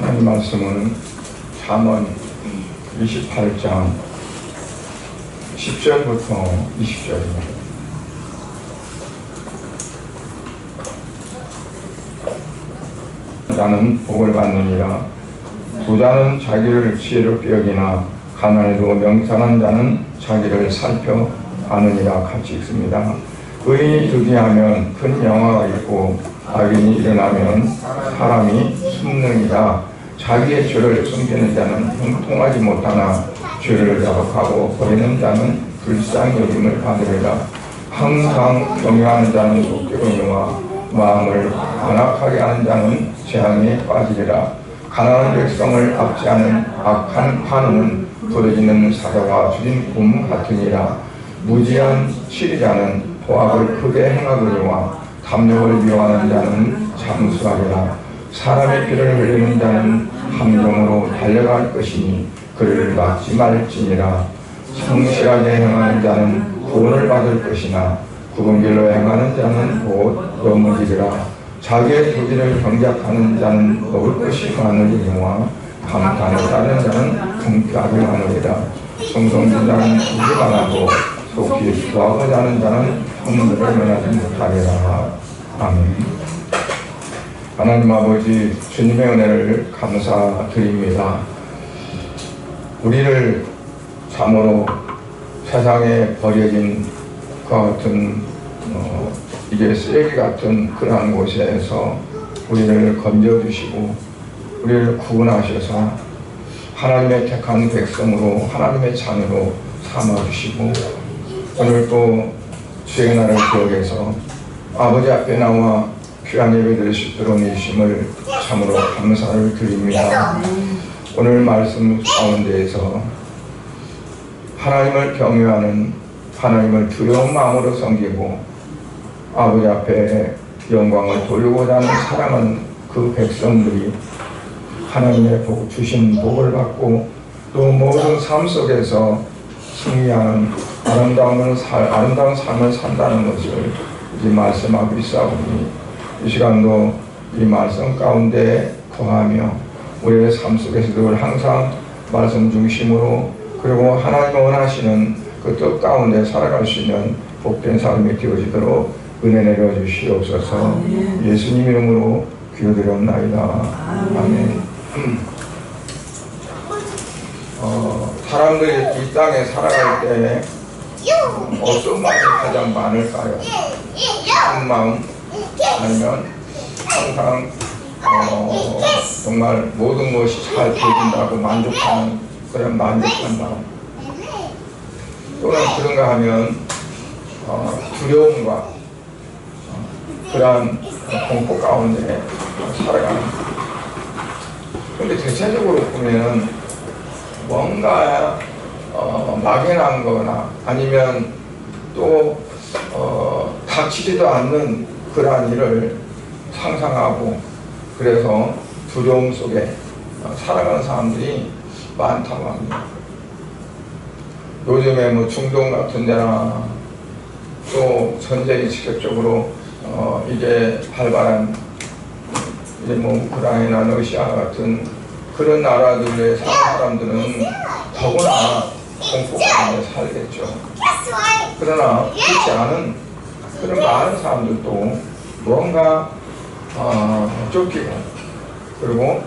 하나님 말씀은 잠언 28장 10절부터 20절입니다. 자는 복을 받느니라. 부자는 자기를 지혜롭게 여기나 가난해도 명철한 자는 자기를 살펴 아느니라. 같이 읽습니다. 의인이 득이하면 큰 영화가 있고 악인이 일어나면 사람이 숨느니라. 자기의 죄를 숨기는 자는 형통하지 못하나 죄를 자복하고 버리는 자는 불쌍히 여김을 받으리라. 항상 경외하는 자는 속죄로니와 마음을 완악하게 하는 자는 재앙에 빠지리라. 가난한 백성을 압제하는 악한 환우는 부러지는 사자와 줄인 곰 같으니라. 무지한 치리자는 포악을 크게 행하거니와 탐욕을 미워하는 자는 장수하리라. 사람의 피를 흘리는 자는 함정으로 달려갈 것이니 그를 막지 말지니라. 성실하게 행하는 자는 구원을 받을 것이나 굽은 길로 행하는 자는 곧 넘어지리라. 자기의 토지를 경작하는 자는 먹을 것이 많으리니와 감탄을 따르는 자는 궁핍하게 많으리라. 성성진 자는 부지가 나고 속히 구하고자 하는 자는 형벌을 면하지 못하리라. 아멘. 하나님 아버지, 주님의 은혜를 감사드립니다. 우리를 참으로 세상에 버려진 것 같은 이게 쓰레기 같은 그러한 곳에서 우리를 건져주시고 우리를 구원하셔서 하나님의 택한 백성으로 하나님의 자녀로 삼아주시고 오늘 또 주의 날을 기억해서 아버지 앞에 나와 귀한 예배 드릴 수 있도록 이심을 참으로 감사를 드립니다. 오늘 말씀 가운데에서 하나님을 경외하는, 하나님을 두려운 마음으로 섬기고 아버지 앞에 영광을 돌리고자 하는 사랑하는 그 백성들이 하나님의 주신 복을 받고 또 모든 삶 속에서 승리하는 아름다운 삶을 산다는 것을 이제 말씀하고 있사오니 이 시간도 이 말씀 가운데 거하며 우리의 삶 속에서도 항상 말씀 중심으로 그리고 하나님 원하시는 그 뜻 가운데 살아갈 수 있는 복된 삶이 되어지도록 은혜 내려주시옵소서. 예수님 이름으로 기도드렸나이다. 아멘. 사람들이 이 땅에 살아갈 때 어떤 마음이 가장 많을까요? 한 마음 아니면 항상 정말 모든 것이 잘 되어진다고 만족하는 그런 만족한 마음, 또는 그런가 하면 두려움과 그러한 공포 가운데 살아가는. 그런데 대체적으로 보면 뭔가 막연한 거나 아니면 또 닥치지도 않는 그러한 일을 상상하고 그래서 두려움 속에 살아가는 사람들이 많다고 합니다. 요즘에 뭐 중동 같은 데나 또 전쟁이 직접적으로 이제 발발한 이제 뭐 우크라이나, 러시아 같은 그런 나라들의 사는 사람들은 더구나 공포 가운데 살겠죠. 그러나 그렇지 않은 그런 많은 사람들도 뭔가 쫓기고 그리고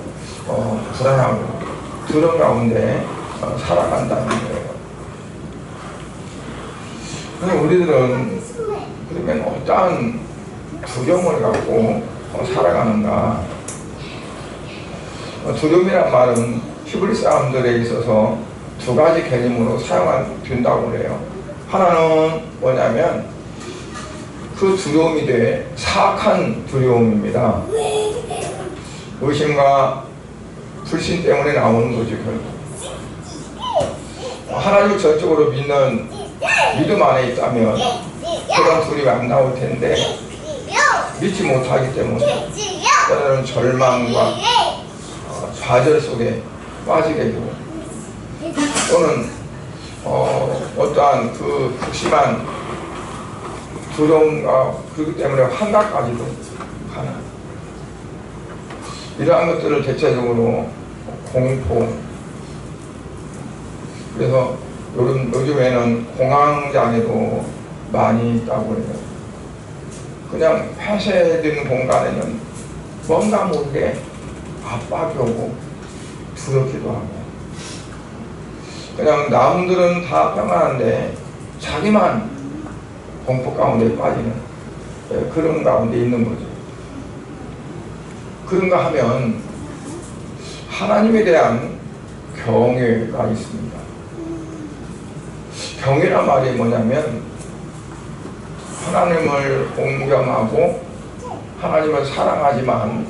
불안하고 두려움 가운데 살아간다는 거예요. 근데 우리들은 그러면 어떠한 두려움을 갖고 살아가는가? 두려움이란 말은 히브리 사람들에 있어서 두 가지 개념으로 사용된다고 그래요. 하나는 뭐냐면 그 두려움이 돼 사악한 두려움입니다. 의심과 불신 때문에 나오는 거죠. 결국 하나님을 전적으로 믿는 믿음 안에 있다면 그런 두려움이 안 나올 텐데 믿지 못하기 때문에 때로는 절망과 좌절 속에 빠지게 되고 또는 어떠한 그 극심한 두려움과 그렇기 때문에 환각까지도 가는 이러한 것들을 대체적으로 공포, 그래서 요즘에는 공황장애도 많이 있다고 해요. 그냥 폐쇄된 공간에는 뭔가 모르게 압박이 오고 두렵기도 하고, 그냥 남들은 다 평안한데 자기만 공포 가운데 빠지는 그런 가운데 있는 거죠. 그런가 하면 하나님에 대한 경외가 있습니다. 경외란 말이 뭐냐면 하나님을 공경하고 하나님을 사랑하지만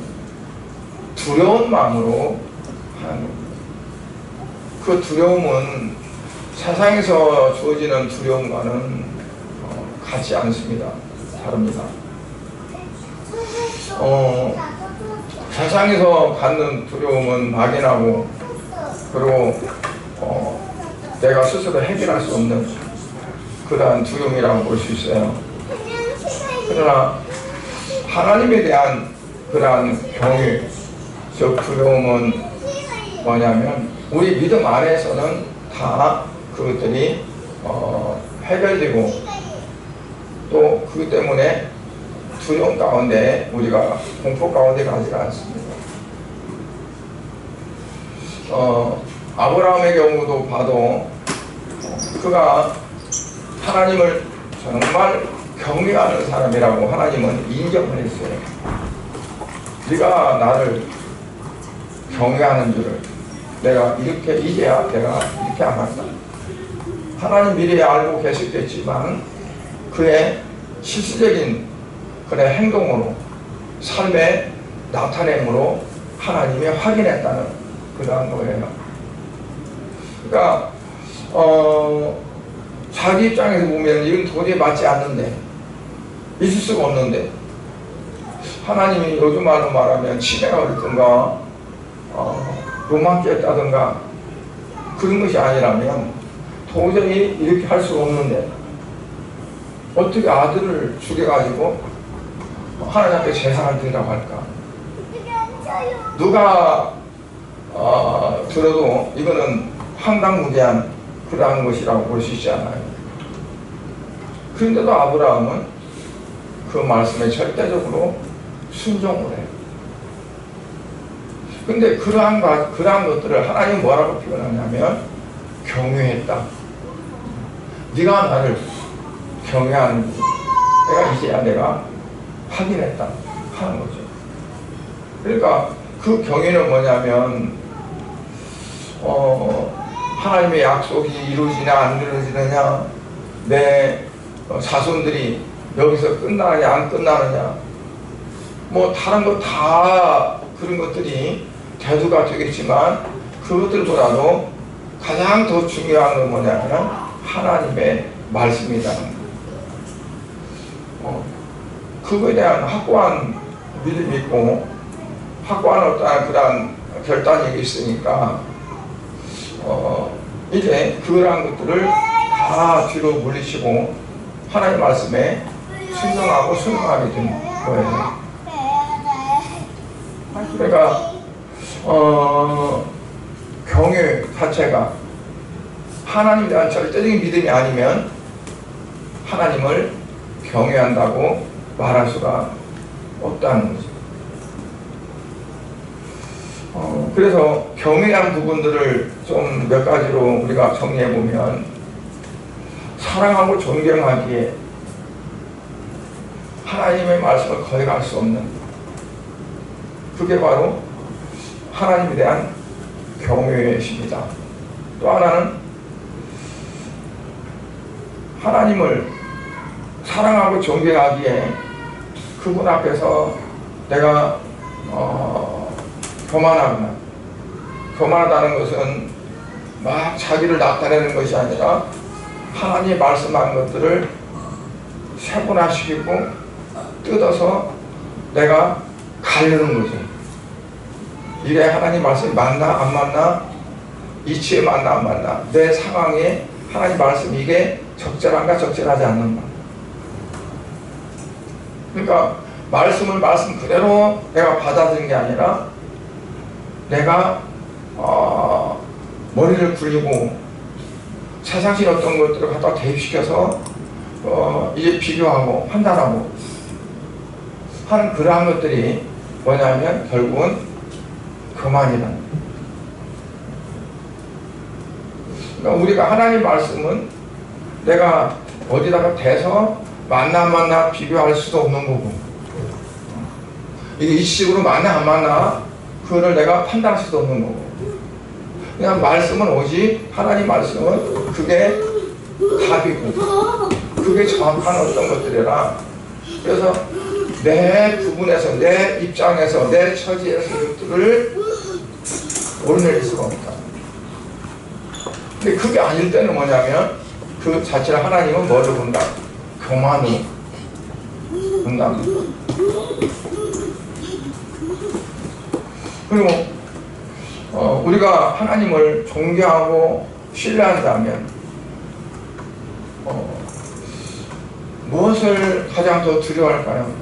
두려운 마음으로 하는 겁니다. 그 두려움은 세상에서 주어지는 두려움과는 같지 않습니다. 다릅니다. 세상에서 갖는 두려움은 막연하고, 그리고 내가 스스로 해결할 수 없는 그러한 두려움이라고 볼 수 있어요. 그러나 하나님에 대한 그러한 경외, 즉 두려움은 뭐냐면 우리 믿음 안에서는 다 그것들이 해결되고, 또 그것 때문에 두려움 가운데 우리가 공포 가운데 가지가 않습니다. 아브라함의 경우도 봐도 그가 하나님을 정말 경외하는 사람이라고 하나님은 인정을 했어요. 네가 나를 경외하는 줄을 내가 이렇게 이제야 내가 이렇게 알았다. 하나님 미리 알고 계셨겠지만 그의 실질적인 그의 행동으로, 삶의 나타냄으로 하나님이 확인했다는 그러한 거예요. 그러니까 자기 입장에서 보면 이건 도저히 맞지 않는데, 있을 수가 없는데, 하나님이 요즘 말로 말하면 치매가 그랬던가 로망했다던가 그런 것이 아니라면 도저히 이렇게 할 수가 없는데 어떻게 아들을 죽여가지고 하나님 앞에 제사를 드리라고 할까? 누가 들어도 이거는 황당무계한 그러한 것이라고 볼 수 있지 않아요. 그런데도 아브라함은 그 말씀에 절대적으로 순종을 해요. 근데 그러한 것들을 하나님 뭐라고 표현하냐면 경외했다. 네가 나를 경외하는, 내가 이제야 내가 확인했다 하는 거죠. 그러니까 그 경외는 뭐냐면 하나님의 약속이 이루어지냐 안 이루어지느냐, 내 자손들이 여기서 끝나느냐 안 끝나느냐, 뭐 다른 것 다 그런 것들이 대두가 되겠지만 그것들보다도 가장 더 중요한 건 뭐냐면 하나님의 말씀이라는 거. 그거에 대한 확고한 믿음이 있고 확고한 어떠한 그러한 결단이 있으니까 이제 그러한 것들을 다 뒤로 물리치고 하나님 말씀에 순종하고 순종하게 된 거예요. 그러니까 경외 자체가 하나님에 대한 절대적인 믿음이 아니면 하나님을 경외한다고 말할 수가 없다는 거죠. 그래서 경외한 부분들을 좀 몇 가지로 우리가 정리해 보면, 사랑하고 존경하기에 하나님의 말씀을 거역할 수 없는, 그게 바로 하나님에 대한 경외심이다. 또 하나는 하나님을 사랑하고 존경하기에 그분 앞에서 내가 교만하다는 것은 막 자기를 나타내는 것이 아니라 하나님이 말씀한 것들을 세분화시키고 뜯어서 내가 가르는 거죠. 이게 하나님 말씀이 맞나 안 맞나, 이치에 맞나 안 맞나, 내 상황에 하나님 말씀 이게 적절한가 적절하지 않는가. 그러니까 말씀을 말씀 그대로 내가 받아들인 게 아니라 내가 머리를 굴리고 세상신 어떤 것들을 갖다 대입시켜서 이제 비교하고 판단하고 하는 그러한 것들이 뭐냐면 결국은 그만이라는 거예요. 그러니까 우리가 하나님 말씀은 내가 어디다가 대서 만나 비교할 수도 없는 거고, 이게 일시적으로 만나 안 만나 그거를 내가 판단할 수도 없는 거고, 그냥 말씀은 오직 하나님 말씀은 그게 답이고 그게 정확한 어떤 것들이라. 그래서 내 부분에서 내 입장에서 내 처지에서 이것들을 오르낼 수가 없다. 근데 그게 아닐 때는 뭐냐면 그 자체를 하나님은 뭐를 본다? 교만으로 본다. 그리고 우리가 하나님을 존경하고 신뢰한다면 무엇을 가장 더 두려워할까요?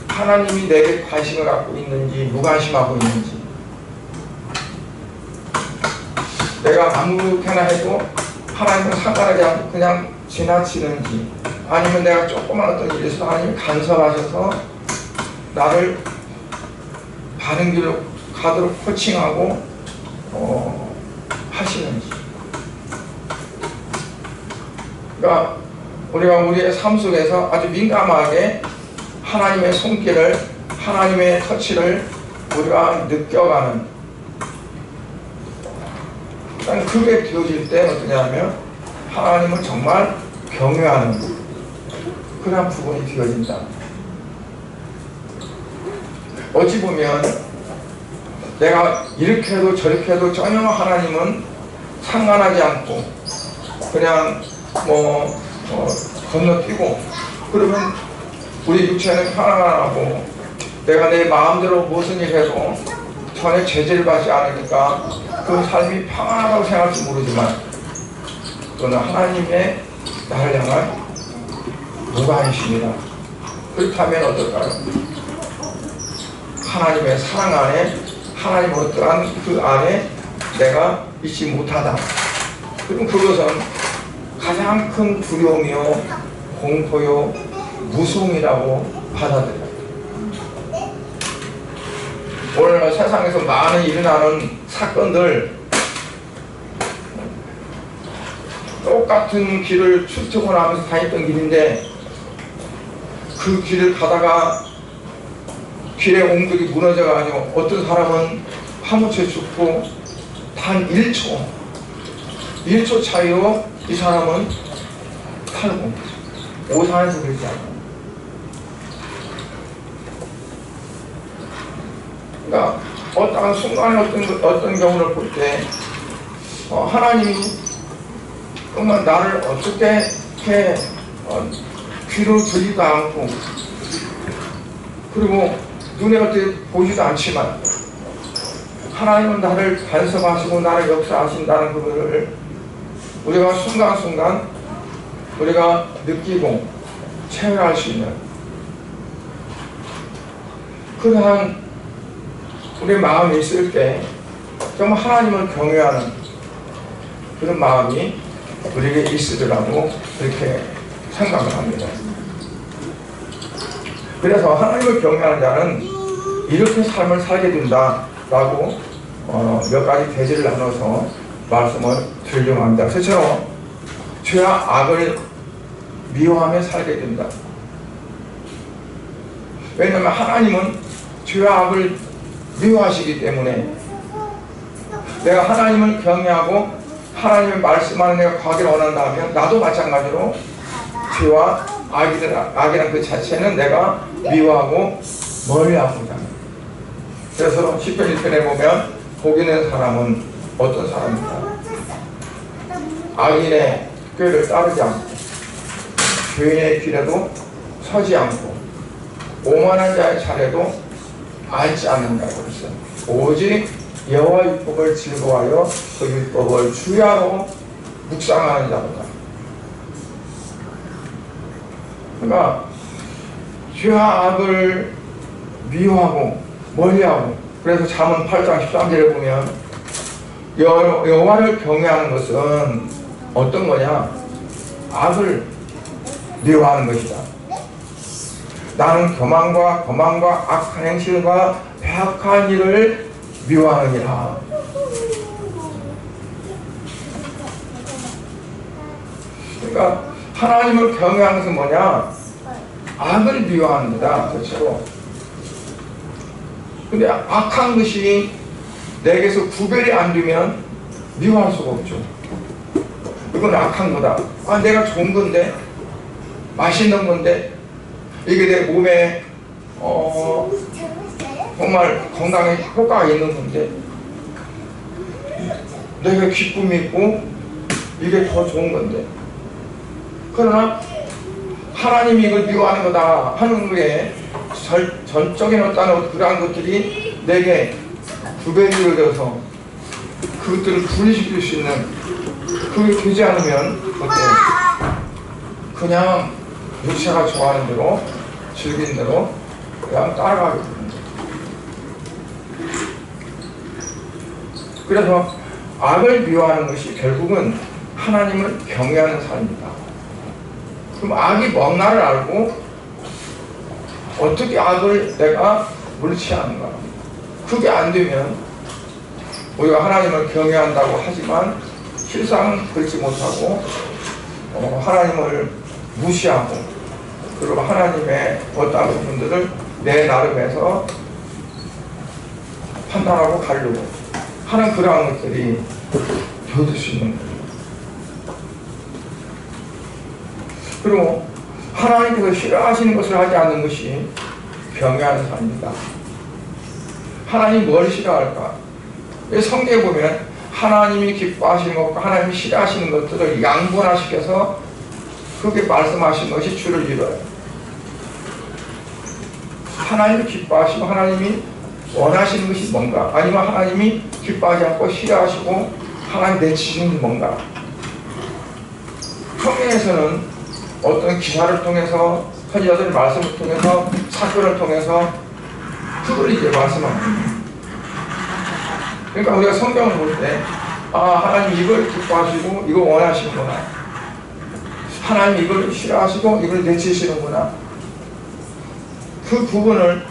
하나님이 내게 관심을 갖고 있는지 무관심하고 있는지, 내가 아무렇게나 해도 하나님은 상관하지 않고 그냥 지나치는지, 아니면 내가 조그만 어떤 일에서 하나님이 간섭하셔서 나를 바른 길로 가도록 코칭하고 하시는지. 그러니까 우리가 우리의 삶 속에서 아주 민감하게 하나님의 손길을, 하나님의 터치를 우리가 느껴가는, 그게 되어질 때 어떠냐면 하나님을 정말 경외하는 그런 부분이 되어진다. 어찌 보면 내가 이렇게 해도 저렇게 해도 전혀 하나님은 상관하지 않고 그냥 건너뛰고, 그러면 우리 육체는 편안하고 내가 내 마음대로 무슨 일 해도 전혀 제재를 받지 않으니까 그 삶이 평안하다고 생각할지 모르지만, 그거는 하나님의 나를 향한 무관심이다. 그렇다면 어떨까요? 하나님의 사랑 안에, 하나님 어떠한 그 안에 내가 있지 못하다. 그럼 그것은 가장 큰 두려움이요, 공포요, 무서움이라고 받아들여요. 오늘 세상에서 많은 일어나는 사건들, 똑같은 길을 출퇴근하면서 다녔던 길인데 그 길을 가다가 길의 옹벽이 무너져가지고 어떤 사람은 파묻혀 죽고 단 1초 차이로 이 사람은 탈고 오산에서 그랬지 않아요. 그러니까 어떤 순간에 어떤 경우를 볼 때 하나님이 정말 나를 어떻게 이렇게 귀로 들리지도 않고 그리고 눈에 어떻게 보지도 않지만 하나님은 나를 간섭하시고 나를 역사하신다는 그거를 우리가 순간순간 우리가 느끼고 체험할 수 있는 그러한 우리 마음이 있을 때 정말 하나님을 경외하는 그런 마음이 우리에게 있으리라고 그렇게 생각을 합니다. 그래서 하나님을 경외하는 자는 이렇게 삶을 살게 된다라고 몇 가지 계제를 나눠서 말씀을 드리려고 합니다. 그처럼 죄와 악을 미워하며 살게 된다. 왜냐하면 하나님은 죄와 악을 미워하시기 때문에 내가 하나님을 경외하고 하나님의 말씀하는 내가 가기를 원한다면 나도 마찬가지로 죄와 악이라는 그 자체는 내가 미워하고 멀리하고자. 그래서 10편 1편에 보면 복 있는 사람은 어떤 사람입니까? 악인의 꾀를 따르지 않고 죄인의 길에도 서지 않고 오만한 자의 차례도 앉지 않는다고 했어요. 오직 여호와 율법을 즐거워하여 그 율법을 주야로 묵상하는 자보다. 그러니까 죄와 악을 미워하고 멀리하고 그래서 잠언 8장 13절에 보면 여호와를 경외하는 것은 어떤 거냐? 악을 미워하는 것이다. 나는 교만과 거만과 악한 행실과 배악한 일을 미워하느니라. 그러니까 하나님을 경외하는 것은 뭐냐? 악을 미워하는 거다. 그렇죠? 근데 악한 것이 내게서 구별이 안 되면 미워할 수가 없죠. 이건 악한 거다. 아, 내가 좋은 건데, 맛있는 건데, 이게 내 몸에 정말 건강에 효과가 있는 건데, 내가 기쁨이 있고 이게 더 좋은 건데, 그러나 하나님이 이걸 미워하는 거다 하는 거에 전적인 어떤 그러한 것들이 내게 구별이 되어서 그것들을 분리시킬 수 있는, 그게 되지 않으면 그냥 육체가 좋아하는 대로 즐기는 대로 그냥 따라가게 됩니다. 그래서 악을 미워하는 것이 결국은 하나님을 경외하는 삶입니다. 그럼 악이 뭔가를 알고 어떻게 악을 내가 물리치하는가? 그게 안 되면 우리가 하나님을 경외한다고 하지만 실상 그렇지 못하고 하나님을 무시하고, 그리고 하나님의 어떠한 부분들을 내 나름에서 판단하고 가려고 하는 그러한 것들이 되어질 수 있는 거예요. 그리고 하나님께서 싫어하시는 것을 하지 않는 것이 경외하는 삶입니다. 하나님 뭘 싫어할까? 성경에 보면 하나님이 기뻐하시는 것과 하나님이 싫어하시는 것들을 양분화시켜서 그렇게 말씀하신 것이 주를 이뤄요. 하나님이 기뻐하시고 하나님이 원하시는 것이 뭔가, 아니면 하나님이 기뻐하지 않고 싫어하시고 하나님 내치시는 게 뭔가. 성경에서는 어떤 기사를 통해서, 선지자들의 말씀을 통해서, 사건을 통해서 그걸 이제 말씀합니다. 그러니까 우리가 성경을 볼 때, 아, 하나님 이걸 기뻐하시고 이걸 원하시는구나, 하나님 이걸 싫어하시고 이걸 내치시는구나, 그 부분을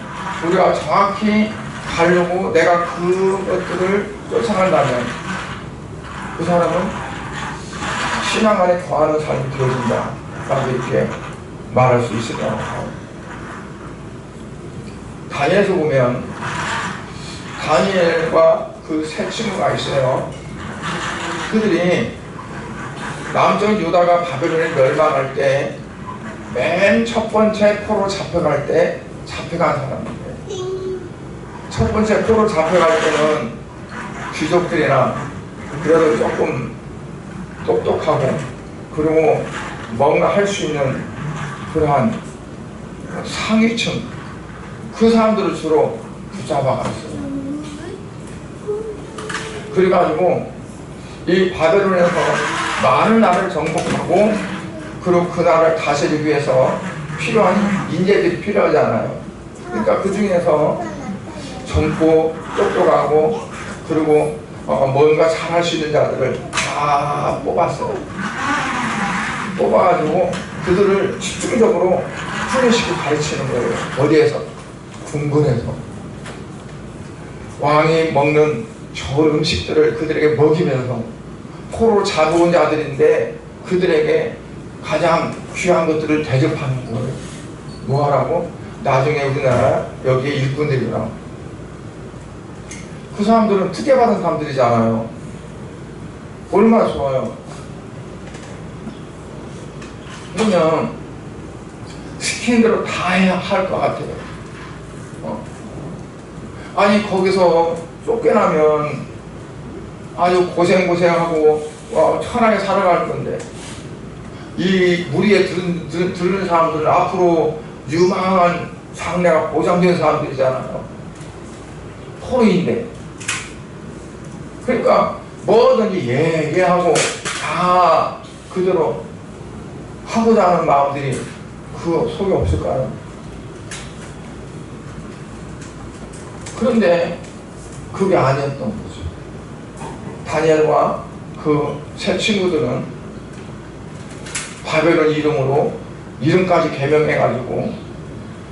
우리가 정확히 가려고 내가 그것들을 쫓아간다면 그 사람은 신앙 안에 거하는 삶이 되어진다 라고 이렇게 말할 수 있을 거라고 합니다. 다니엘에서 보면 다니엘과 그 세 친구가 있어요. 그들이 남쪽 유다가 바벨론에 멸망할 때 맨 첫 번째 포로 잡혀갈 때 잡혀간 사람인데, 첫 번째 포로 잡혀갈 때는 귀족들이나 그래도 조금 똑똑하고 그리고 뭔가 할 수 있는 그러한 상위층, 그 사람들을 주로 붙잡아갔어요. 그래가지고 이 바벨론에서 많은 나라를 정복하고, 그리고 그 나라를 다스리기 위해서 필요한 인재들이 필요하잖아요. 그러니까 그 중에서 젊고 똑똑하고 그리고 뭔가 잘할 수 있는 자들을 다 뽑았어요. 뽑아가지고 그들을 집중적으로 훈련시키고 가르치는 거예요. 어디에서? 궁궐에서. 왕이 먹는 좋은 음식들을 그들에게 먹이면서, 포로 잡아온 자들인데 그들에게 가장 귀한 것들을 대접하는 거예요. 뭐하라고? 나중에 우리나라 여기에 일꾼들이라. 그 사람들은 특혜받은 사람들이잖아요. 얼마나 좋아요. 그러면 시키는 대로 다 해야 할 것 같아요. 아니 거기서 쫓겨나면 아주 고생하고 편하게 살아갈 건데, 이 무리에 들은 사람들은 앞으로 유망한 장래가 보장된 사람들이잖아요. 포로인데. 그러니까 뭐든지 예 하고 다 그대로 하고자 하는 마음들이 그 속에 없을까요? 그런데 그게 아니었던 거죠. 다니엘과 그 세 친구들은 바벨론 이름까지 개명해가지고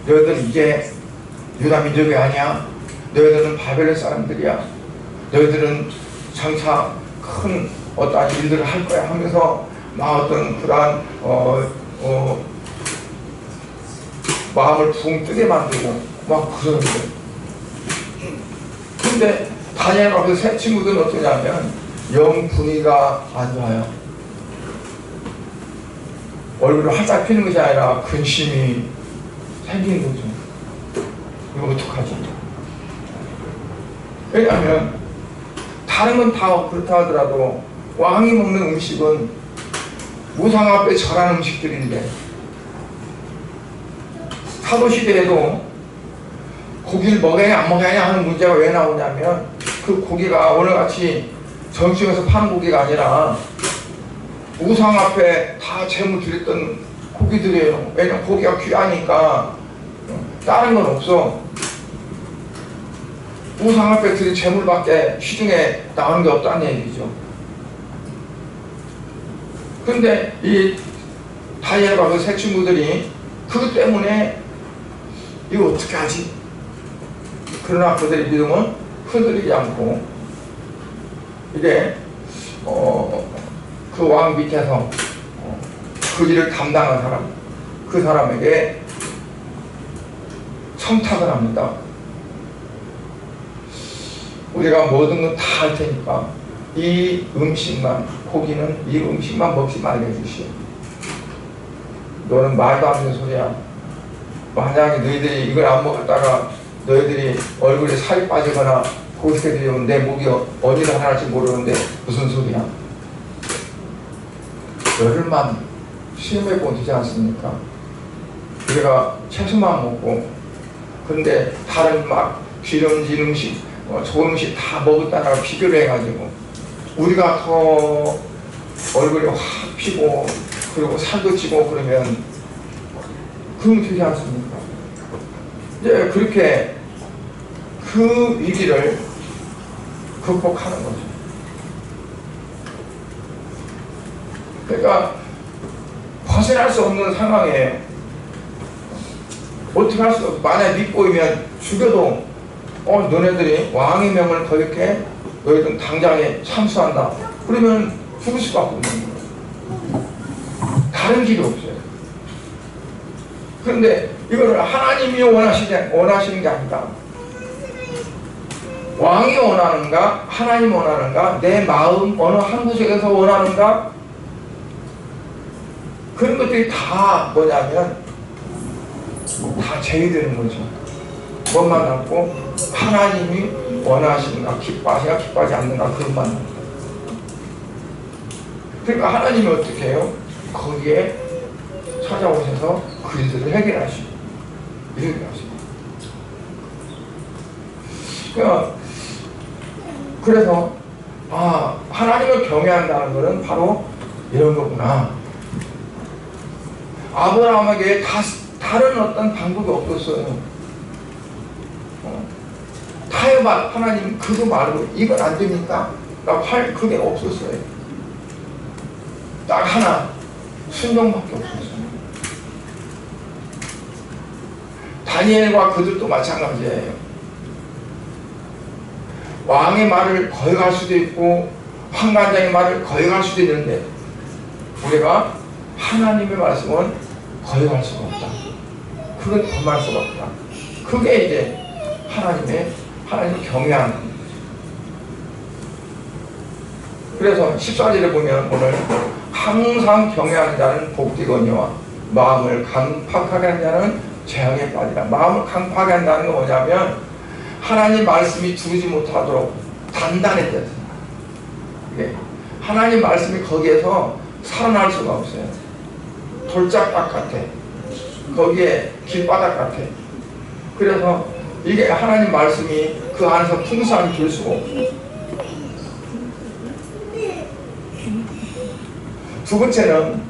너희들 이제 유다 민족이 아니야. 너희들은 바벨론 사람들이야. 너희들은 장차 큰 어떠한 일들을 할 거야 하면서 막 어떤 그러한 마음을 붕 뜨게 만들고 막 그러는데, 근데 다니엘과 그 세 친구들은 어떠냐면 영 분위기가 안 좋아요. 얼굴을 활짝 피는 것이 아니라 근심이 생기는 거죠. 이거 어떡하지? 왜냐하면 다른 건 다 그렇다 하더라도 왕이 먹는 음식은 우상 앞에 절한 음식들인데, 사도시대에도 고기를 먹어야 안 먹어야 하는 문제가 왜 나오냐면, 그 고기가 오늘같이 정식에서 파는 고기가 아니라 우상 앞에 다 제물 드렸던 고기들이에요. 왜냐면 고기가 귀하니까 다른 건 없어. 우상 앞에 드린 제물밖에 시중에 나오는 게 없다는 얘기죠. 근데 이 다니엘과 그 세 친구들이 그것 때문에 이거 어떻게 하지? 그러나 그들의 믿음은 흔들리지 않고 이제 그 왕 밑에서 그 일을 담당한 사람, 그 사람에게 청탁을 합니다. 우리가 모든 건 다 할 테니까 이 음식만, 고기는 이 음식만 먹지 말게 해주시오. 너는 말도 안 되는 소리야. 만약에 너희들이 이걸 안 먹었다가 너희들이 얼굴에 살이 빠지거나 고스케 되면 내 목이 어디로 하나할지 모르는데 무슨 소리야? 열흘만 시험해보면 되지 않습니까? 우리가 채소만 먹고, 근데 다른 막 기름진 음식, 좋은 음식 다 먹었다가 비교를 해가지고 우리가 더 얼굴이 확 피고 그리고 살도 찌고 그러면 되지 않습니까? 이제 그렇게 그 위기를 극복하는 거죠. 그러니까 벗어날 수 없는 상황에 어떻게 할 수 없어. 만약 믿고 있면 죽여도 너네들이 왕의 명을 거역해 너희들은 당장에 참수한다. 그러면 죽을 수밖에 없는 거예요. 다른 길이 없어요. 그런데 이거를 하나님이 원하시는 게 아니다. 왕이 원하는가? 하나님 원하는가? 내 마음 어느 한 구석에서 원하는가? 그런 것들이 다 뭐냐면 다 제외되는 거죠. 뭐만 남고 하나님이 원하시는가, 기뻐하시는가, 기뻐하지 않는가, 그것만 남고. 그러니까 하나님이 어떻게 해요? 거기에 찾아오셔서 그 일들을 해결하시고 이렇게 하시고. 그래서 하나님을 경외한다는 것은 바로 이런 거구나. 아브라함에게 다른 어떤 방법이 없었어요. 타협할 하나님 그거 말고 이건 안 됩니까? 그게 없었어요. 딱 하나, 순종밖에 없었어요. 다니엘과 그들도 마찬가지예요. 왕의 말을 거역할 수도 있고 환관장의 말을 거역할 수도 있는데 우리가 하나님의 말씀은 거역할 수가 없다. 그건 범할 수가 없다. 그게 이제 하나님을 경외하는 거죠. 그래서 14절에 보면 오늘 항상 경외하는 자는 복되거니와 마음을 강팍하게 하는 자는 재앙에 빠지라. 마음을 강팍하게 한다는 건 뭐냐면 하나님 말씀이 두르지 못하도록 단단했다. 하나님 말씀이 거기에서 살아날 수가 없어요. 돌짝밭 같아. 거기에 길바닥 같아. 그래서 이게 하나님 말씀이 그 안에서 풍성하게 될 수가 없어요. 두 번째는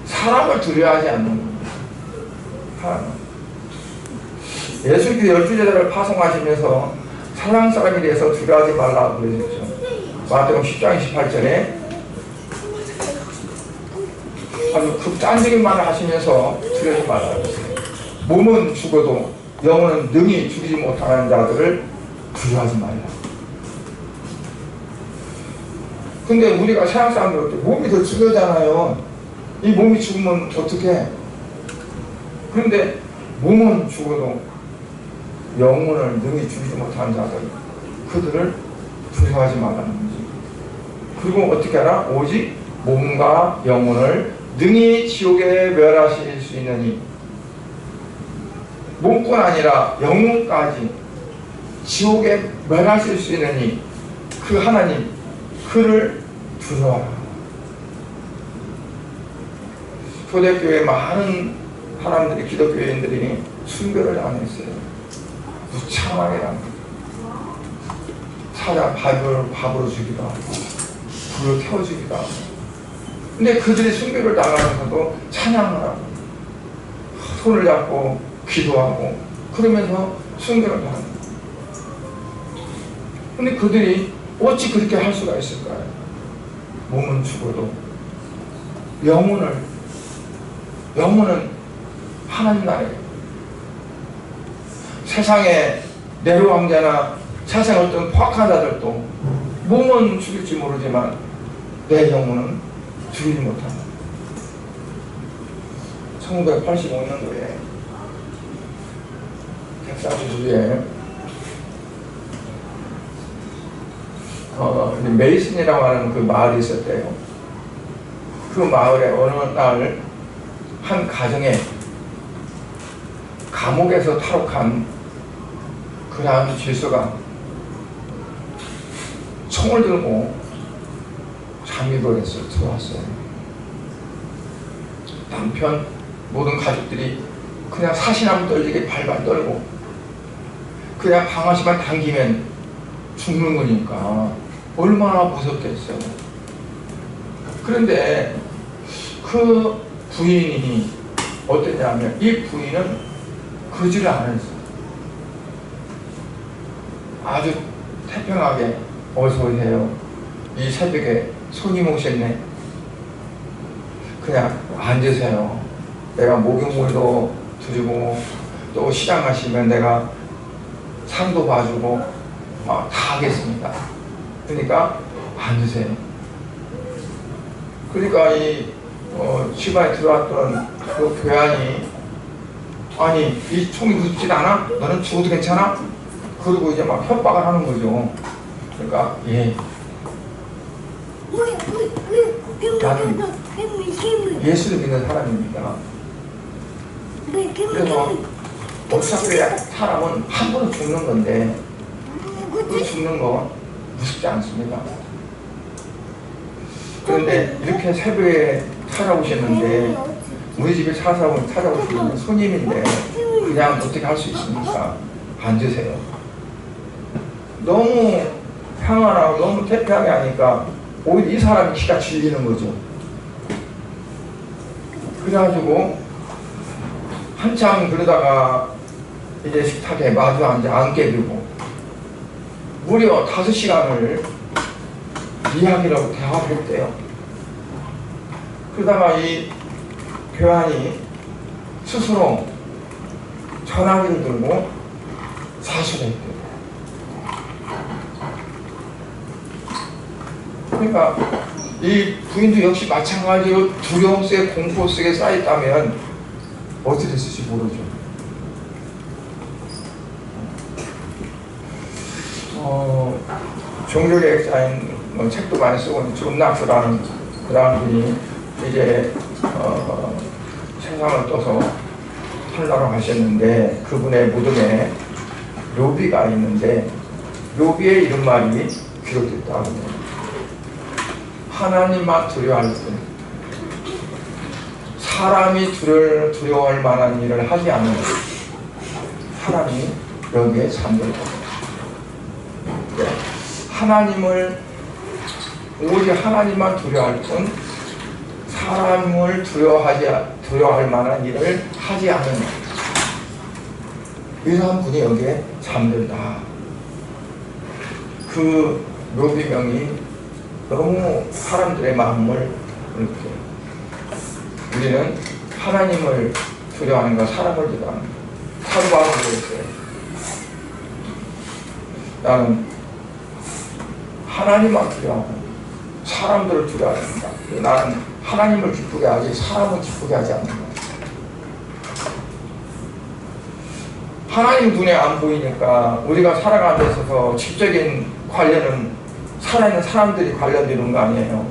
사람을 두려워하지 않는 거예요. 예수님께서 12제자를 파송하시면서 세상 사람에 대해서 두려워하지 말라고 그러셨죠. 마태복음 10장 28절에 아주 극단적인 말을 하시면서 두려워하지 말라고 했어요. 몸은 죽어도 영혼은 능히 죽이지 못하는 자들을 두려워하지 말라. 근데 우리가 세상 사람들 몸이 더 중요하잖아요. 이 몸이 죽으면 어떡해? 그런데 몸은 죽어도 영혼을 능히 죽이지 못하는 자들, 그들을 두려워하지 말라는 거지. 그리고 어떻게 하라? 오직 몸과 영혼을 능히 지옥에 멸하실 수 있느니, 몸뿐 아니라 영혼까지 지옥에 멸하실 수 있느니 그 하나님, 그를 두려워하라. 초대교회 많은 사람들이, 기독교인들이 순교를 안 했어요. 무참하게 안 했어요. 사자 밥으로 주기도 하고 불을 태워주기도 하고. 근데 그들이 순교를 나가면서도 찬양을 하고 손을 잡고 기도하고 그러면서 순교를 하고. 근데 그들이 어찌 그렇게 할 수가 있을까요? 몸은 죽어도 영혼은 하나님 나라에, 세상에 네로 왕자나 세상의 어떤 포악한 자들도 몸은 죽일지 모르지만 내 영혼은 죽이지 못한다. 1985년도에 텍사스주에 메이슨이라고 하는 그 마을이 있었대요. 그 마을에 어느 날 한 가정에 감옥에서 탈옥한 그러한 죄수가 총을 들고 장미도에서 들어왔어요. 남편, 모든 가족들이 그냥 사시나무 떨리게 발발 떨고 그냥 방아쇠만 당기면 죽는 거니까 얼마나 무섭겠어요. 그런데 그 부인이 어땠냐면, 이 부인은 거지를 안 했어요. 아주 태평하게 어서 오세요. 이 새벽에 손님 오셨네. 그냥 앉으세요. 내가 목욕물도 드리고 또 시장 가시면 내가 상도 봐주고 다 하겠습니다. 그러니까 앉으세요. 그러니까 이 집안에 들어왔던 그 교환이, 아니 이 총이 무섭진 않아? 너는 죽어도 괜찮아? 그리고 이제 막 협박을 하는 거죠. 그러니까 나는 예수를 믿는 사람입니다. 그래서 어차피 사람은 한 번은 죽는 건데 그 죽는 거 무섭지 않습니다. 그런데 이렇게 새벽에 찾아오셨는데, 우리 집에 찾아오시는 손님인데 그냥 어떻게 할 수 있습니까? 앉으세요. 너무 평안하고 너무 태평하게 하니까 오히려 이 사람이 기가 질리는 거죠. 그래가지고 한참 그러다가 이제 식탁에 마주 앉게 되고 무려 5시간을 이야기라고 대화를 했대요. 그러다가 이 교환이 스스로 전화기를 들고 사수를 했대요. 그러니까 이 부인도 역시 마찬가지로 두려움 속에, 공포 속에 쌓였다면 어떻게 됐을지 모르죠. 종교개혁자인 책도 많이 쓰고 존 낙스라는 그런 분이 이제 세상을 떠서 하늘나라로 가셨는데, 그분의 무덤에 료비가 있는데 료비의 이런 말이 기록됐다고 해요. 하나님만 두려워할 뿐, 사람이 두려워할 만한 일을 하지 않는 사람이 여기에 잠들 겁니다. 하나님을, 오직 하나님만 두려워할 뿐 사람을 두려워할 만한 일을 하지 않는 이러한 분이 여기에 잠들다. 그 묘비명이 너무 사람들의 마음을 이렇게, 우리는 하나님을 두려워하는 거, 사람을 두려워하는 거. 사도 바울은 그랬어요. 나는 하나님만 두려워하고 사람들을 두려워한다. 나는 하나님을 기쁘게 하지 사람을 기쁘게 하지 않는다. 하나님 눈에 안 보이니까 우리가 살아가는 데 있어서 직접적인 관련은 살아있는 사람들이 관련되는 거 아니에요.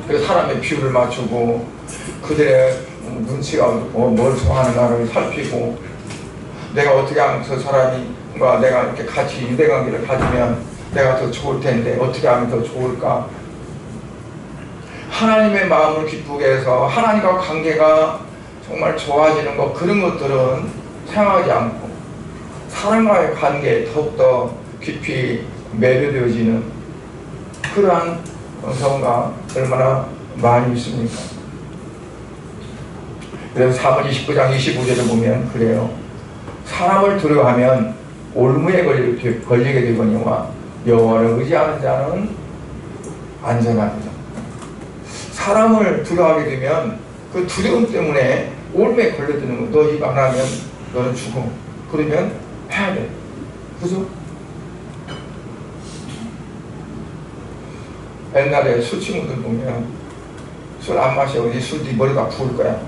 그 사람의 비율을 맞추고 그들의 눈치가 뭘 좋아하는가를 살피고, 내가 어떻게 하면 저 사람과 내가 이렇게 같이 유대관계를 가지면 내가 더 좋을 텐데 어떻게 하면 더 좋을까. 하나님의 마음을 기쁘게 해서 하나님과 관계가 정말 좋아지는 것, 그런 것들은 생각하지 않고 사람과의 관계에 더욱더 깊이 매료되어지는 그러한 성가 얼마나 많이 있습니까? 그래서 사문 29장 25절을 보면 그래요. 사람을 두려워하면 올무에 걸리게 되거니와 여호와를 의지하는 자는 안전합니다. 사람을 두려워하게 되면 그 두려움 때문에 올무에 걸려드는 거. 너 이거 안 하면 너는 죽어. 그러면 해야 돼. 그죠? 옛날에 술 친구들 보면 술 안 마셔. 술 네 머리가 부을 거야.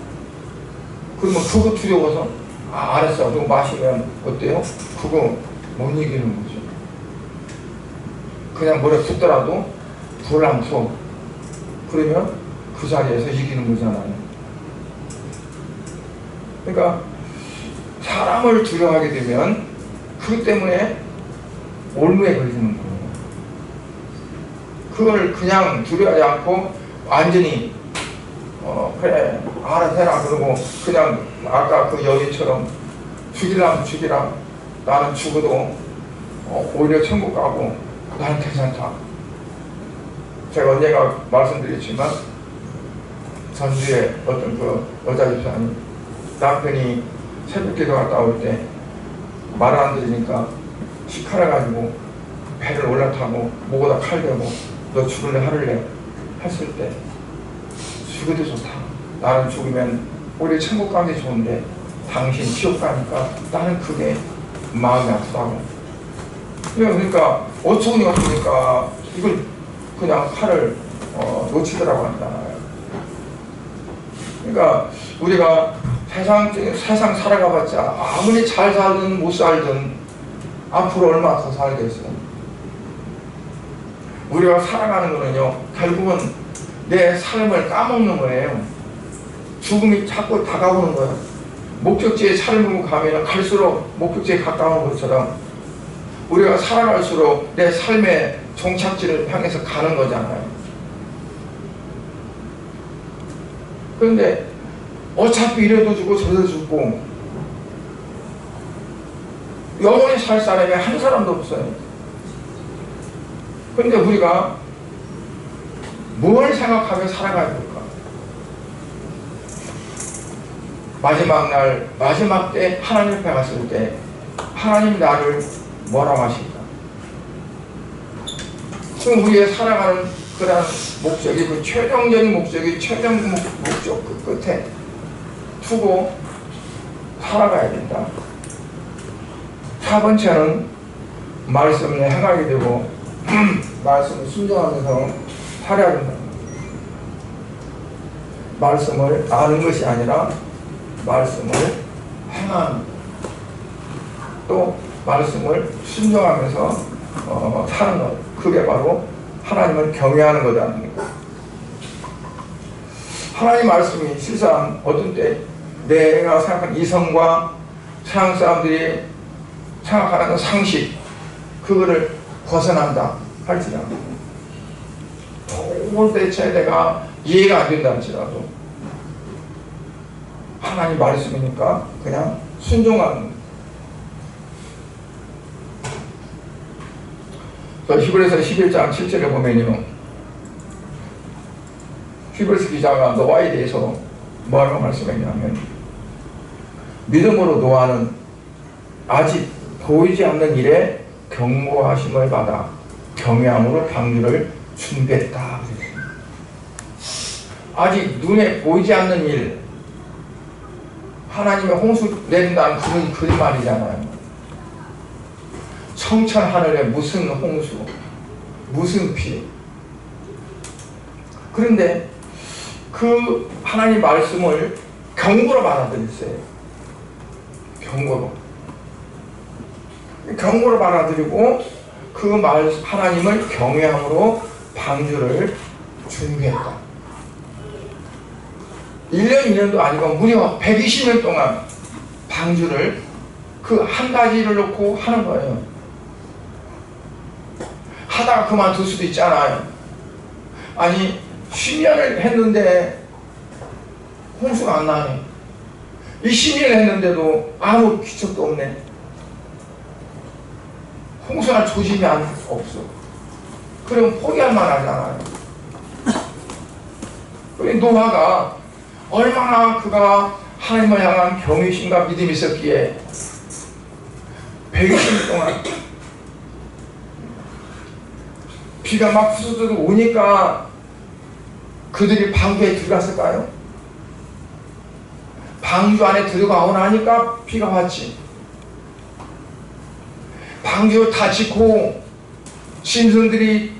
그러면 그거 두려워서 알았어. 그거 마시면 어때요? 그거 못 이기는 거죠. 그냥 머리에 붓더라도 불을 푸어. 그러면 그 자리에서 이기는 거잖아요. 그러니까 사람을 두려워하게 되면 그것 때문에 올무에 걸리는 거예요. 그걸 그냥 두려워하지 않고 완전히 그래 알아서 해라 그러고 그냥 아까 그 여인처럼 죽이라면 죽이라, 나는 죽어도 오히려 천국 가고 나는 괜찮다. 제가 언젠가 말씀드렸지만 전주에 어떤 그 여자 집사님 남편이 새벽기도 갔다 올 때 말을 안 들으니까 시칼을 가지고 배를 올라타고 목에다 칼 대고 너 죽을래 할래 했을 때, 죽어도 좋다. 나는 죽으면 우리 천국 가는 게 좋은데 당신 지옥 가니까 나는 그게 마음이 아프다고. 그러니까 어처구니 없으니까 이걸 그냥 칼을 놓치더라고 한다. 그러니까 우리가 세상 살아가봤자 아무리 잘 살든 못 살든 앞으로 얼마 더 살겠어요. 우리가 살아가는 거는요, 결국은 내 삶을 까먹는 거예요. 죽음이 자꾸 다가오는 거예요. 목적지에 차를 몰고 가면 갈수록 목적지에 가까운 것처럼 우리가 살아갈수록 내 삶의 종착지를 향해서 가는 거잖아요. 그런데 어차피 이래도 죽고 저래도 죽고 영원히 살 사람이 한 사람도 없어요. 그런데 우리가 뭘 생각하며 살아가야 될까? 마지막 날, 마지막 때 하나님 앞에 갔을 때 하나님 나를 뭐라고 하실까? 지금 우리의 살아가는 그런 목적이, 그 최종적인 목적이, 최종 목적 그 끝에 두고 살아가야 된다. 4번째는 말씀을 행하게 되고 말씀을 순종하면서 살아야 된다. 말씀을 아는 것이 아니라 말씀을 행하는, 또 말씀을 순종하면서 사는 것, 그게 바로 하나님을 경외하는 거다는 거. 하나님 말씀이 실상 어떤 때 내가 생각하는 이성과 서양 사람들이 생각하는 상식, 그거를 벗어난다 할지라도, 도대체 내가 이해가 안 된다 할지라도 하나님 말씀이니까 그냥 순종하는 거예요. 히브리서 11장 7절에 보면요, 히브리서 기자가 노아에 대해서 뭐라고 말씀했냐면, 믿음으로 노아는 아직 보이지 않는 일에 경고하심을 받아 경외함으로 방주를 준비했다. 아직 눈에 보이지 않는 일, 하나님의 홍수 내린다는 그런 그 말이잖아요. 청천 하늘에 무슨 홍수, 무슨 피. 그런데 그 하나님 말씀을 경고로 받아들였어요. 경고로 받아들이고 그 말 하나님을 경외함으로 방주를 준비했다. 1년 2년도 아니고 무려 120년 동안 방주를 그 한 가지를 놓고 하는 거예요. 하다가 그만둘 수도 있잖아요. 아니 10년을 했는데 홍수가 안 나네. 이 10년을 했는데도 아무 기척도 없네. 홍수나 조짐이 없어. 그럼 포기할 만하잖아요. 노아가 얼마나 그가 하나님을 향한 경외심과 믿음이 있었기에 120년 동안 비가 막 후수들 오니까 그들이 방주에 들어갔을까요? 방주 안에 들어가고 나니까 비가 왔지. 방주 다 짓고 짐승들이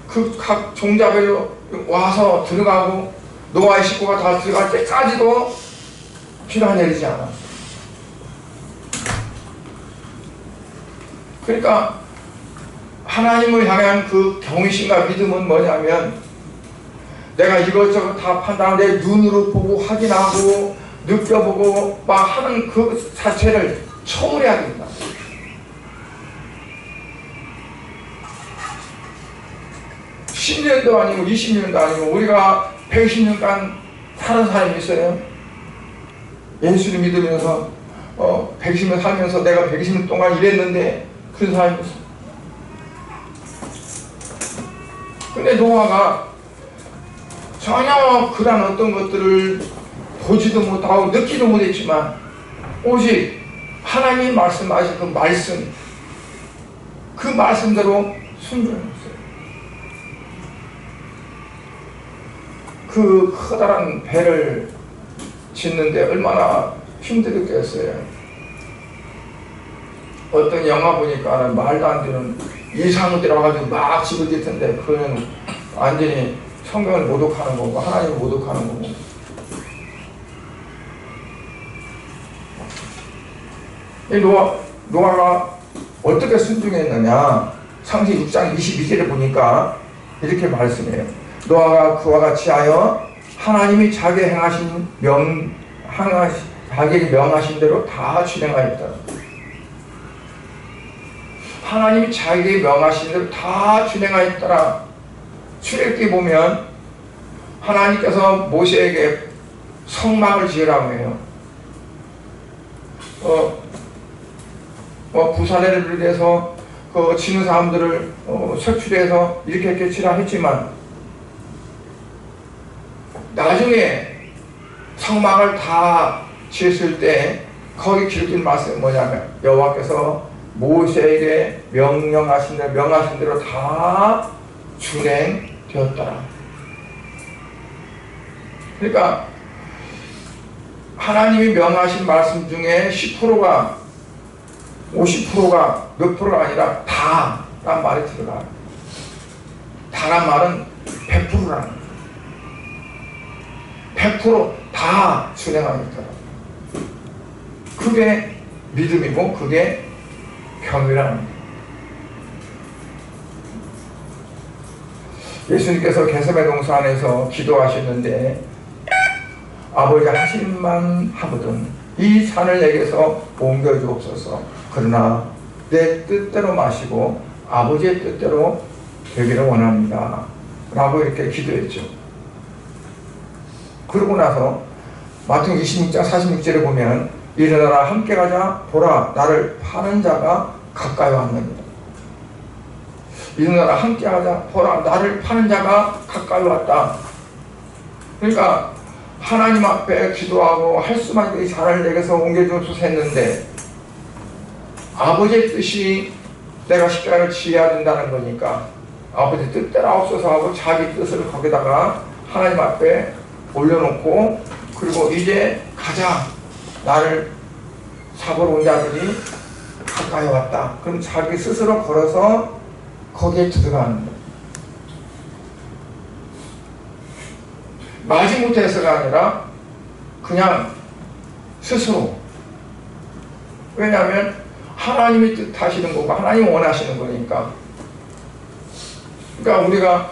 그 각 종자별로 와서 들어가고 노아의 식구가 다 들어갈 때까지도 비가 내리지 않아. 그러니까 하나님을 향한 그 경외심과 믿음은 뭐냐면 내가 이것저것 다 판단하고 내 눈으로 보고 확인하고 느껴보고 막 하는 그 자체를 초월해야 된다. 십 10년도 아니고 20년도 아니고 우리가 120년간 사는 사람이 있어요. 예수를 믿으면서 120년 살면서 내가 120년 동안 일했는데 그런 사람이 있어. 근데 노아가 전혀 그런 어떤 것들을 보지도 못하고 느끼도 못했지만 오직 하나님이 말씀하신 그 말씀대로 순종했어요. 그 커다란 배를 짓는데 얼마나 힘들었겠어요. 어떤 영화 보니까 말도 안 되는 이상을 들어가지고 막 집을 짓던데 그거는 완전히 성경을 모독하는 거고 하나님을 모독하는 거고. 이 노아가 어떻게 순종했느냐, 창세기 6장 22절에 보니까 이렇게 말씀해요. 노아가 그와 같이 하여 하나님이 자기에게 명하신 대로 다 진행하였다. 하나님이 자기에게 명하신 대로 다 진행하였더라. 출애굽기 보면 하나님께서 모세에게 성막을 지으라고 해요. 부사례를 비롯해서 그 지는 사람들을 색출해서 이렇게 치라 했지만 나중에 성막을 다 지었을 때 거기 기록된 말씀이 뭐냐면 여호와께서 모세에게 명하신 대로 다 준행되었더라. 그러니까 하나님이 명하신 말씀 중에 10%가 50%가 몇 프로가 아니라 다란 말이 들어가요. 다란 말은 100%라는 거예요. 100% 다 준행하니까. 그게 믿음이고 그게 경외라는 거예요. 예수님께서 게세마네 동산에서 기도하셨는데 아버지 하실만 하거든 이 산을 내게서 옮겨주옵소서. 그러나 내 뜻대로 마시고 아버지의 뜻대로 되기를 원합니다 라고 이렇게 기도했죠. 그러고 나서 마태복음 26장 46절에 보면 일어나라 함께 가자 보라 나를 파는 자가 가까이 왔느니라. 일어나라 함께 가자 보라 나를 파는 자가 가까이 왔다. 그러니까 하나님 앞에 기도하고 할 수만 있게 자를 내게서 옮겨주옵소서 했는데 아버지의 뜻이 내가 십자가를 지어야 된다는 거니까 아버지 뜻대로 없어서 하고 자기 뜻을 거기다가 하나님 앞에 올려놓고, 그리고 이제 가자, 나를 잡으러 온 자들이 가까이 왔다. 그럼 자기 스스로 걸어서 거기에 들어가는 거예요. 마지못해서가 아니라 그냥 스스로. 왜냐하면 하나님이 뜻하시는 거고 하나님이 원하시는 거니까. 그러니까 우리가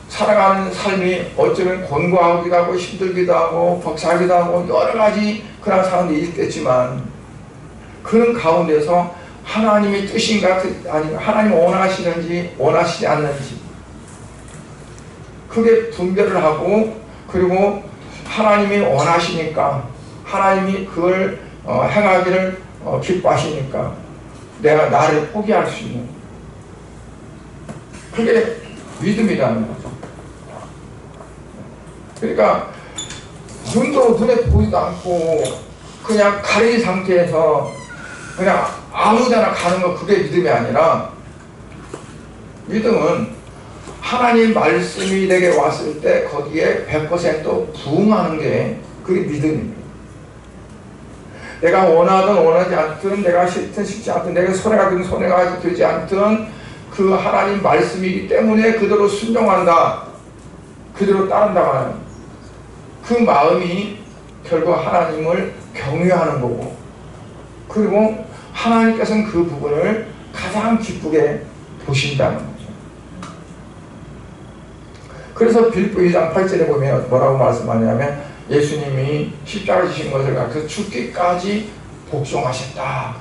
살아가는 삶이 어쩌면 권고하기도 하고 힘들기도 하고 벅차기도 하고 여러 가지 그런 상황이 있겠지만, 그런 가운데서 하나님의 뜻인가 아니면 하나님 원하시는지 원하시지 않는지 그게 분별을 하고, 그리고 하나님이 원하시니까 하나님이 그걸 행하기를 기뻐하시니까 내가 나를 포기할 수 있는, 그게 믿음이라는 거죠. 그러니까 눈에 보이지도 않고 그냥 가린 상태에서 그냥 아무데나 가는 거, 그게 믿음이 아니라, 믿음은 하나님 말씀이 내게 왔을 때 거기에 100% 부응하는 게 그게 믿음입니다. 내가 원하든 원하지 않든, 내가 싫든 싫지 않든, 내가 손해가 되든 손해가 되지 않든 그 하나님 말씀이기 때문에 그대로 순종한다, 그대로 따른다고 하는 그 마음이 결국 하나님을 경외하는 거고, 그리고 하나님께서는 그 부분을 가장 기쁘게 보신다는 거죠. 그래서 빌립보 2장 8절에 보면 뭐라고 말씀하냐면, 예수님이 십자가 지신 것을 가르쳐 죽기까지 복종하셨다.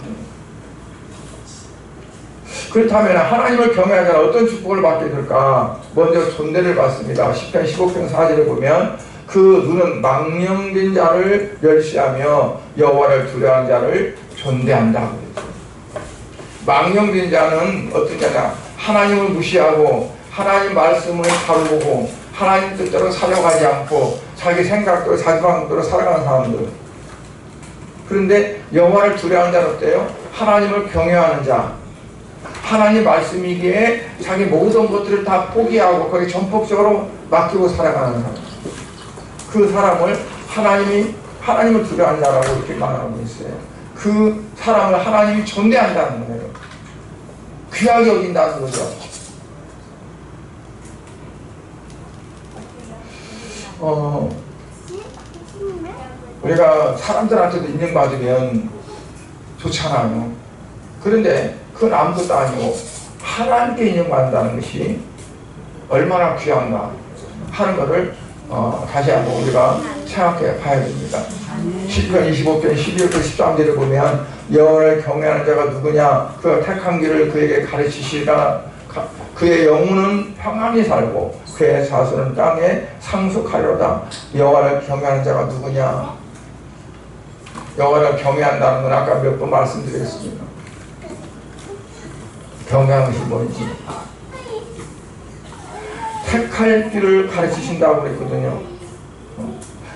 그렇다면 하나님을 경외하는 자는 어떤 축복을 받게 될까? 먼저 존대를 받습니다. 시편 15편 4절에 보면 그 눈은 망령된 자를 멸시하며 여호와를 두려워하는 자를 존대한다. 망령된 자는 어떤 자냐? 하나님을 무시하고 하나님 말씀을 다루고 하나님 뜻대로 살아가지 않고 자기 생각대로 자기 방법대로 살아가는 사람들. 그런데 여호와를 두려워하는 자는 어때요? 하나님을 경외하는 자, 하나님 말씀이기에 자기 모든 것들을 다 포기하고 거기 전폭적으로 맡기고 살아가는 사람, 그 사람을 하나님을 두려워하는 자라고 이렇게 말하고 있어요. 그 사람을 하나님이 존대한다는 거예요. 귀하게 여긴다는 거죠. 우리가 사람들한테도 인정받으면 좋잖아요. 그런데 그건 아무것도 아니고 하나님께 인정받는다는 것이 얼마나 귀한가 하는 것을 다시 한번 우리가 생각해 봐야 됩니다. 시편 25편 12절 13절을 보면 여호와를 경외하는 자가 누구냐? 그가 택한 길을 그에게 가르치시라. 그의 영혼은 평안히 살고 그의 자손은 땅에 상속하리로다. 여호와를 경외하는 자가 누구냐? 여호와를 경외한다는 건 아까 몇 번 말씀드렸습니다. 경외하는 것이 뭔지 택할 길을 가르치신다고 그랬거든요.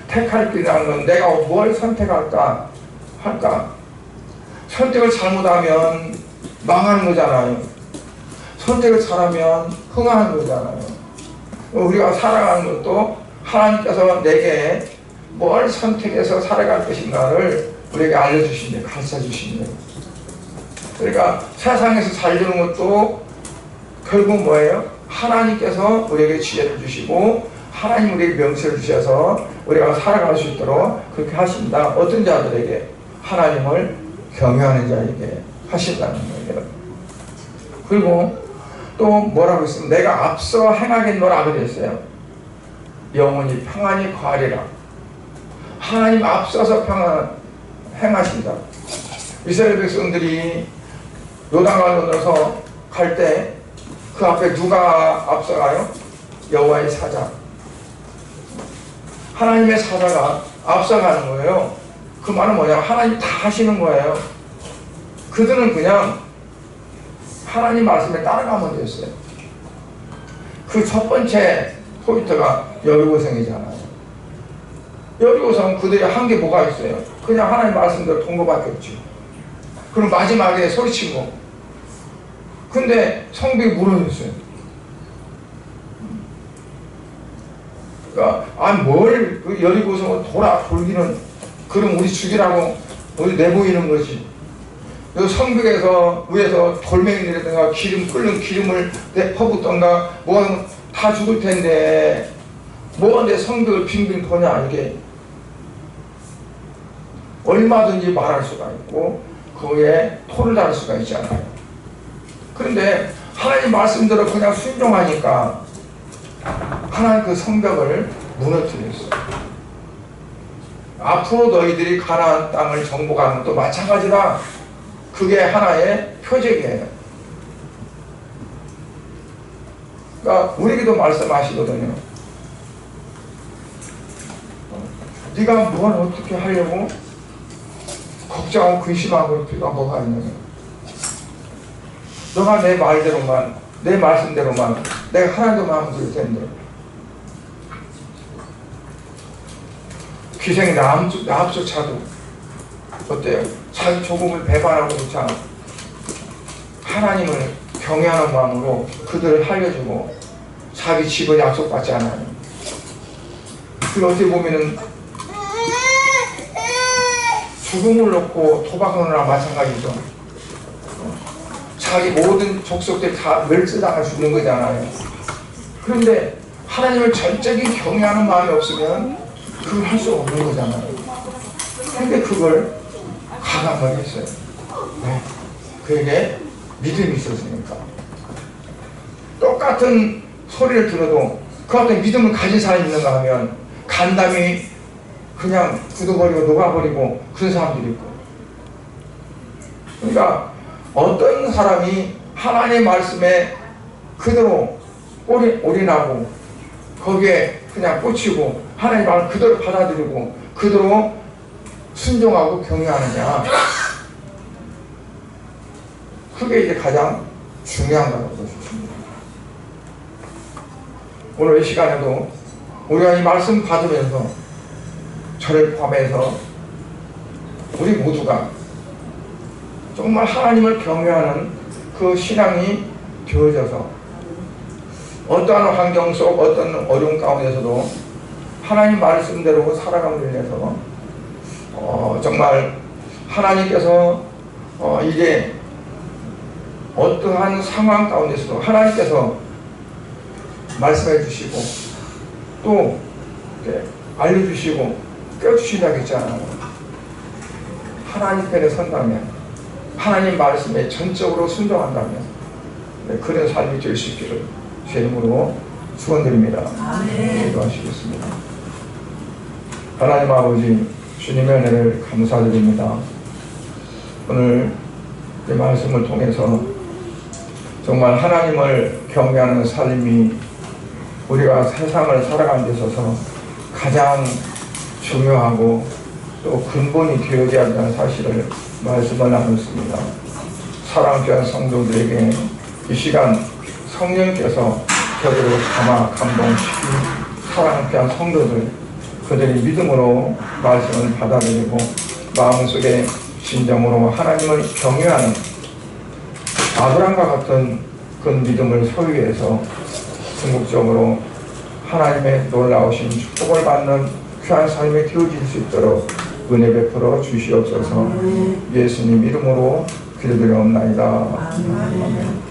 택할 길이라는 건 내가 뭘 선택할까 할까. 선택을 잘못하면 망하는 거잖아요. 선택을 잘하면 흥하는 거잖아요. 우리가 살아가는 것도 하나님께서 내게 뭘 선택해서 살아갈 것인가를 우리에게 알려주신대, 가르쳐주신대. 그러니까 세상에서 잘 되는 것도 결국 뭐예요? 하나님께서 우리에게 지혜를 주시고 하나님 우리에게 명철을 주셔서 우리가 살아갈 수 있도록 그렇게 하신다. 어떤 자들에게? 하나님을 경외하는 자에게 하신다는 거예요. 그리고 또 뭐라고 했으면 내가 앞서 행하겠노라 그랬어요. 영원히 평안히 거하리라. 하나님 앞서서 행하신다. 이스라엘 백성들이 요단강을 건너서 갈 때 그 앞에 누가 앞서가요? 여호와의 사자, 하나님의 사자가 앞서가는 거예요. 그 말은 뭐냐? 하나님 다 하시는 거예요. 그들은 그냥 하나님 말씀에 따라가면 됐어요. 그 첫 번째 포인트가 여리고성이잖아요. 여리고성 그들이 한 게 뭐가 있어요? 그냥 하나님 말씀대로 통과밖에 없죠. 그럼 마지막에 소리친 거 근데 성벽이 무너졌어요. 그러니까 뭘 그 여리고서 돌기는 그럼 우리 죽이라고 우리 내보이는 거지. 그 성벽에서 위에서 돌멩이 내리던가 기름 끓는 기름을 퍼붓던가 뭐 다 죽을 텐데 뭐 내 성벽을 빙빙 도냐. 이게 얼마든지 말할 수가 있고 거기에 토를 달 수가 있잖아요. 그런데 하나님 말씀대로 그냥 순종하니까 하나님 그 성벽을 무너뜨렸어요. 앞으로 너희들이 가나안 땅을 정복하는 것도 마찬가지다. 그게 하나의 표적이에요. 그러니까 우리에게도 말씀하시거든요. 네가 뭘 어떻게 하려고 걱정하고 근심하고 필요가 뭐가 있느냐. 너가 내 말대로만 내 말씀대로만 내가 하나님도 마음을 들 텐데 기생이 나 앞조차도 어때요? 자기 조금을 배반하고조차 하나님을 경외하는 마음으로 그들을 살려주고 자기 집을 약속받지 않아요. 그 어떻게 보면은 죽음을 놓고 도박하느라 마찬가지죠. 자기 모든 족속들이 다 멸절당할 수 있는 거잖아요. 그런데 하나님을 전적인 경외하는 마음이 없으면 그걸 할 수 없는 거잖아요. 근데 그걸 가담을 했어요. 네. 그에게 믿음이 있었으니까. 똑같은 소리를 들어도 그 같은 믿음을 가진 사람이 있는가 하면 간담이 그냥 굳어버리고 녹아버리고 그런 사람들이 있고. 그러니까 어떤 사람이 하나님의 말씀에 그대로 올인하고 거기에 그냥 꽂히고 하나님의 말을 그대로 받아들이고 그대로 순종하고 경외하느냐. 그게 이제 가장 중요한 거라고 보십니다. 오늘 이 시간에도 우리가 이 말씀 받으면서 저를 포함해서 우리 모두가 정말 하나님을 경외하는 그 신앙이 되어져서 어떠한 환경 속 어떤 어려운 가운데서도 하나님 말씀대로 살아감을 위해서 정말 하나님께서 이게 어떠한 상황 가운데서도 하나님께서 말씀해 주시고 또 알려주시고 껴주신다고 했잖아요. 하나님 편에 선다면 하나님 말씀에 전적으로 순종한다면 그런 삶이 될 수 있기를 주의 이름으로 축원드립니다. 기도하시겠습니다. 하나님 아버지 주님의 은혜를 감사드립니다. 오늘 이 말씀을 통해서 정말 하나님을 경외하는 삶이 우리가 세상을 살아가는 데 있어서 가장 중요하고 또 근본이 되어야 한다는 사실을 말씀을 나눴습니다. 사랑하는 성도들에게 이 시간 성령께서 저들을 감동시키 사랑하는 성도들 그들이 믿음으로 말씀을 받아들이고 마음속에 진정으로 하나님을 경외하는 아브람과 같은 그 믿음을 소유해서 궁극적으로 하나님의 놀라우신 축복을 받는 귀한 삶이 되어질 수 있도록 은혜 베풀어 주시옵소서. 예수님 이름으로 기도드리옵나이다. 아멘.